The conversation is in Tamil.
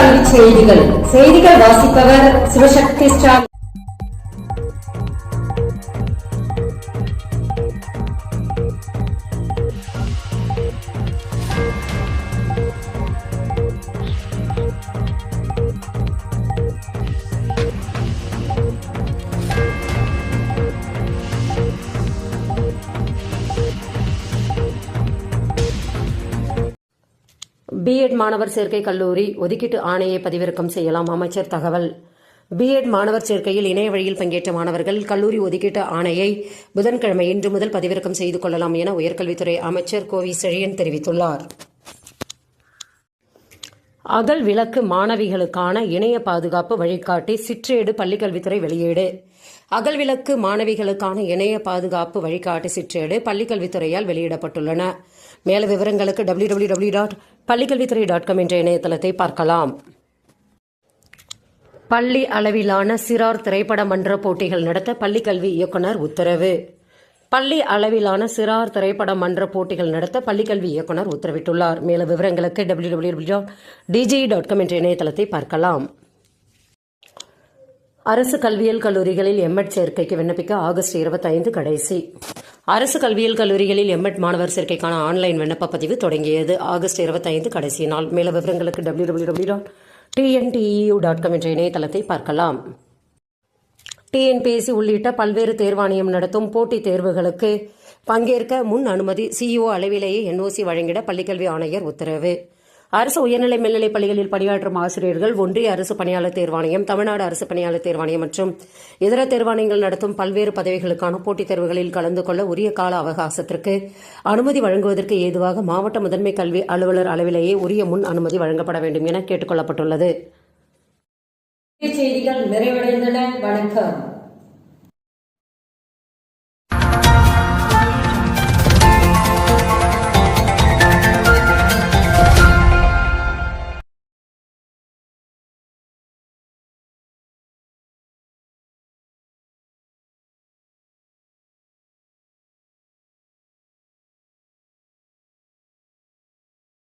கல்வி செய்திகள் வாசிப்பவர் சிவசக்தி ஸ்டார். பிஎட் மாணவர் சேர்க்கை கல்லூரி ஒதுக்கீட்டு ஆணையை பதிவிறக்கம் செய்யலாம். அமைச்சர் தகவல். பிஎட் மாணவர் சேர்க்கையில் இணைய வழியில் பங்கேற்ற மாணவர்கள் கல்லூரி ஒதுக்கீட்டு ஆணையை புதன்கிழமை இன்று முதல் பதிவிறக்கம் செய்து கொள்ளலாம் என உயர்கல்வித்துறை அமைச்சர் கோவி செழியன் தெரிவித்துள்ளார். அகல் விளக்கு மாணவிகளுக்கான இணைய பாதுகாப்பு வழிகாட்டி சிற்றேடு பள்ளிக்கல்வித்துறை வெளியீடு. அகல் விளக்கு மாணவிகளுக்கான இணைய பாதுகாப்பு வழிகாட்டி சிற்றேடு பள்ளிக்கல்வித்துறையால் வெளியிடப்பட்டுள்ளன. மேல விவரங்களுக்கு www.pallikalvithrai.com என்ற இணையதளத்தை பார்க்கலாம். பள்ளி அளவிலான சிறார் திரைப்பட மன்ற போட்டிகள் நடத்த பள்ளிக்கல்வி இயக்குனர் உத்தரவு. பள்ளி அளவிலான சிறார் திரைப்பட மன்ற போட்டிகள் நடத்த பள்ளிக்கல்வி இயக்குனர் உத்தரவிட்டுள்ளார். மேல விவரங்களுக்கு www.dge.com என்ற இணையதளத்தை பார்க்கலாம். அரசு கல்வியியல் கல்லூரிகளில் எம்எட் சேர்க்கைக்கு விண்ணப்பிக்க ஆகஸ்ட் 25 கடைசி. அரசு கல்வியியல் கல்லூரிகளில் எம்எட் மாணவர் சேர்க்கைக்கான ஆன்லைன் விண்ணப்ப பதிவு தொடங்கியது. ஆகஸ்ட் 25 கடைசி நாள். மேல விவரங்களுக்கு www.tnteu.com என்ற இணையதளத்தை பார்க்கலாம். டிஎன்பிஎஸ்சி உள்ளிட்ட பல்வேறு தேர்வாணையம் நடத்தும் போட்டித் தேர்வுகளுக்கு பங்கேற்க முன் அனுமதி சிஇஓ அளவிலேயே என்ஓசி வழங்கிட பள்ளிக்கல்வி ஆணையர் உத்தரவு. அரசு உயர்நிலை மேல்நிலைப் பள்ளிகளில் பணியாற்றும் ஆசிரியர்கள் ஒன்றிய அரசு பணியாளர் தேர்வாணையம், தமிழ்நாடு அரசு பணியாளர் தேர்வாணையம் மற்றும் இதர தேர்வாணையங்கள் நடத்தும் பல்வேறு பதவிகளுக்கான போட்டித் தேர்வுகளில் கலந்து கொள்ள உரிய கால அவகாசத்திற்கு அனுமதி வழங்குவதற்கு ஏதுவாக மாவட்ட முதன்மை கல்வி அலுவலர் அளவிலேயே உரிய முன் அனுமதி வழங்கப்பட வேண்டும் என கேட்டுக் கொள்ளப்பட்டுள்ளது. செய்திகள் நிறைவடைந்தன. வணக்கம்.